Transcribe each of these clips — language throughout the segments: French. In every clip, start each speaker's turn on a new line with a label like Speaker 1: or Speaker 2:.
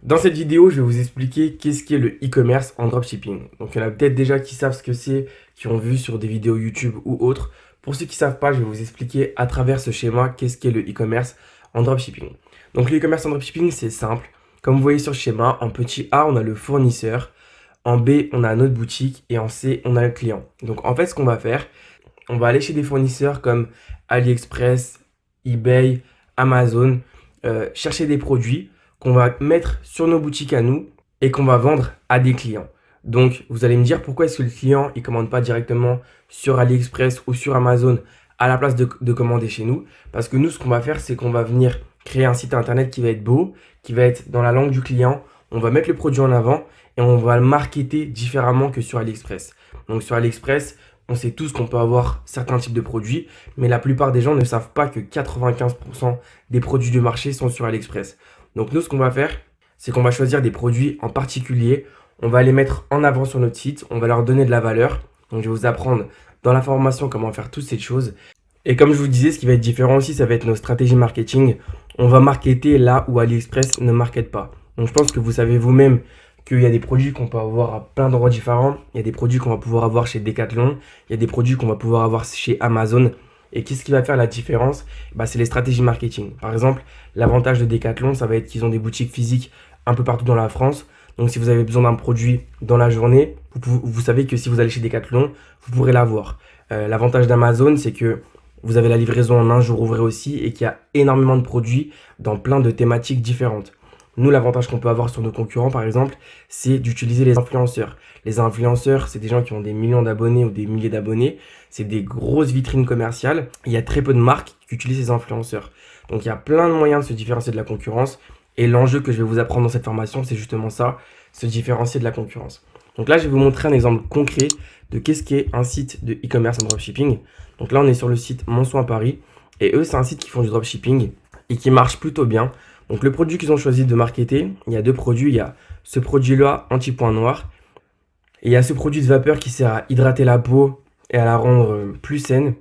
Speaker 1: Dans cette vidéo, je vais vous expliquer qu'est-ce qu'est le e-commerce en dropshipping. Donc, il y en a peut-être déjà qui savent ce que c'est, qui ont vu sur des vidéos YouTube ou autres. Pour ceux qui ne savent pas, je vais vous expliquer à travers ce schéma qu'est-ce qu'est le e-commerce en dropshipping. Donc, le e-commerce en dropshipping, c'est simple. Comme vous voyez sur le schéma, en petit A, on a le fournisseur. En B, on a notre boutique. Et en C, on a le client. Donc, en fait, ce qu'on va faire, on va aller chez des fournisseurs comme AliExpress, eBay, Amazon, chercher des produits qu'on va mettre sur nos boutiques à nous et qu'on va vendre à des clients. Donc, vous allez me dire pourquoi est-ce que le client ne commande pas directement sur AliExpress ou sur Amazon à la place de commander chez nous. Parce que nous, ce qu'on va faire, c'est qu'on va venir créer un site internet qui va être beau, qui va être dans la langue du client. On va mettre le produit en avant et on va le marketer différemment que sur AliExpress. Donc, sur AliExpress, on sait tous qu'on peut avoir certains types de produits, mais la plupart des gens ne savent pas que 95% des produits du marché sont sur AliExpress. Donc nous, ce qu'on va faire, c'est qu'on va choisir des produits en particulier, on va les mettre en avant sur notre site, on va leur donner de la valeur. Donc je vais vous apprendre dans la formation comment faire toutes ces choses. Et comme je vous disais, ce qui va être différent aussi, ça va être nos stratégies marketing. On va marketer là où AliExpress ne markete pas. Donc je pense que vous savez vous-même qu'il y a des produits qu'on peut avoir à plein d'endroits différents. Il y a des produits qu'on va pouvoir avoir chez Decathlon. Il y a des produits qu'on va pouvoir avoir chez Amazon. Et qu'est-ce qui va faire la différence? C'est les stratégies marketing. Par exemple, l'avantage de Decathlon, ça va être qu'ils ont des boutiques physiques un peu partout dans la France. Donc si vous avez besoin d'un produit dans la journée, vous savez que si vous allez chez Decathlon, vous pourrez l'avoir. L'avantage d'Amazon, c'est que vous avez la livraison en un jour ouvré aussi et qu'il y a énormément de produits dans plein de thématiques différentes. Nous, l'avantage qu'on peut avoir sur nos concurrents, par exemple, c'est d'utiliser les influenceurs. Les influenceurs, c'est des gens qui ont des millions d'abonnés ou des milliers d'abonnés. C'est des grosses vitrines commerciales. Il y a très peu de marques qui utilisent ces influenceurs. Donc, il y a plein de moyens de se différencier de la concurrence. Et l'enjeu que je vais vous apprendre dans cette formation, c'est justement ça, se différencier de la concurrence. Donc là, je vais vous montrer un exemple concret de qu'est-ce qu'est un site de e-commerce en dropshipping. Donc là, on est sur le site Mon Soin Paris. Et eux, c'est un site qui font du dropshipping et qui marche plutôt bien. Donc le produit qu'ils ont choisi de marketer, il y a deux produits. Il y a ce produit-là, anti-point noir. Et il y a ce produit de vapeur qui sert à hydrater la peau et à la rendre plus saine.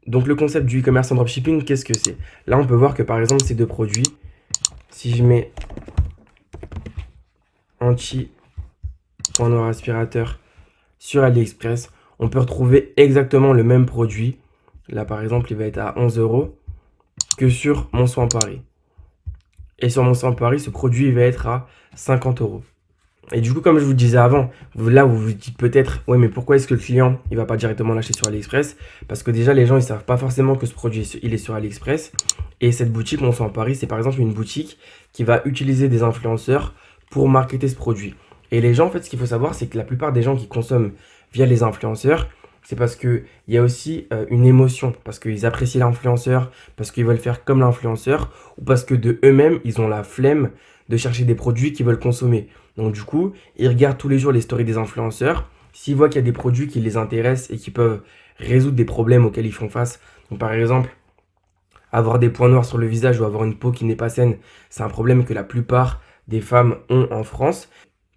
Speaker 1: Donc le concept du e-commerce en dropshipping, qu'est-ce que c'est? Là, on peut voir que par exemple, ces deux produits, si je mets anti-point noir aspirateur sur AliExpress, on peut retrouver exactement le même produit. Là, par exemple, il va être à 11 € que sur Mon Soin Paris. Et sur Mon Soin Paris, ce produit il va être à 50 €. Et du coup, comme je vous le disais avant, là vous vous dites peut-être, ouais, mais pourquoi est-ce que le client il va pas directement l'acheter sur AliExpress? Parce que déjà, les gens ils savent pas forcément que ce produit il est sur AliExpress. Et cette boutique, Mon Soin Paris, c'est par exemple une boutique qui va utiliser des influenceurs pour marketer ce produit. Et les gens, en fait, ce qu'il faut savoir, c'est que la plupart des gens qui consomment via les influenceurs, c'est parce qu'il y a aussi une émotion, parce qu'ils apprécient l'influenceur, parce qu'ils veulent faire comme l'influenceur, ou parce que de eux-mêmes, ils ont la flemme de chercher des produits qu'ils veulent consommer. Donc du coup, ils regardent tous les jours les stories des influenceurs. S'ils voient qu'il y a des produits qui les intéressent et qui peuvent résoudre des problèmes auxquels ils font face, donc par exemple, avoir des points noirs sur le visage ou avoir une peau qui n'est pas saine, c'est un problème que la plupart des femmes ont en France.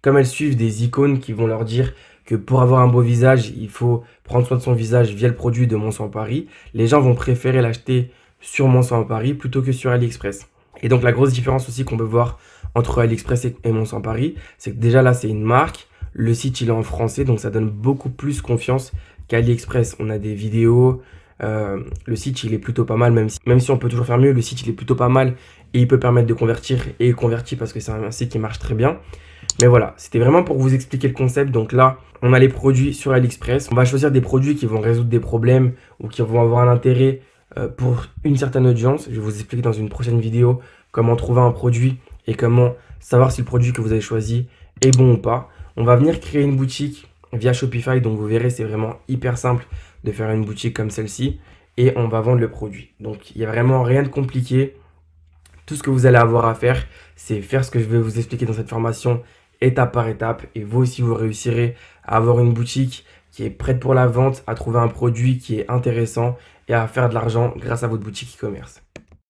Speaker 1: Comme elles suivent des icônes qui vont leur dire que pour avoir un beau visage, il faut prendre soin de son visage via le produit de Mon Soin Paris, les gens vont préférer l'acheter sur Mon Soin Paris plutôt que sur AliExpress. Et donc la grosse différence aussi qu'on peut voir entre AliExpress et Mon Soin Paris, c'est que déjà là c'est une marque, le site il est en français, donc ça donne beaucoup plus confiance qu'AliExpress. On a des vidéos, le site il est plutôt pas mal, même si on peut toujours faire mieux, le site il est plutôt pas mal et il peut permettre de convertir et il convertit parce que c'est un site qui marche très bien. Mais voilà, c'était vraiment pour vous expliquer le concept. Donc là, on a les produits sur AliExpress. On va choisir des produits qui vont résoudre des problèmes ou qui vont avoir un intérêt pour une certaine audience. Je vais vous expliquer dans une prochaine vidéo comment trouver un produit et comment savoir si le produit que vous avez choisi est bon ou pas. On va venir créer une boutique via Shopify. Donc vous verrez, c'est vraiment hyper simple de faire une boutique comme celle-ci. Et on va vendre le produit. Donc il n'y a vraiment rien de compliqué. Tout ce que vous allez avoir à faire, c'est faire ce que je vais vous expliquer dans cette formation étape par étape. Et vous aussi, vous réussirez à avoir une boutique qui est prête pour la vente, à trouver un produit qui est intéressant et à faire de l'argent grâce à votre boutique e-commerce.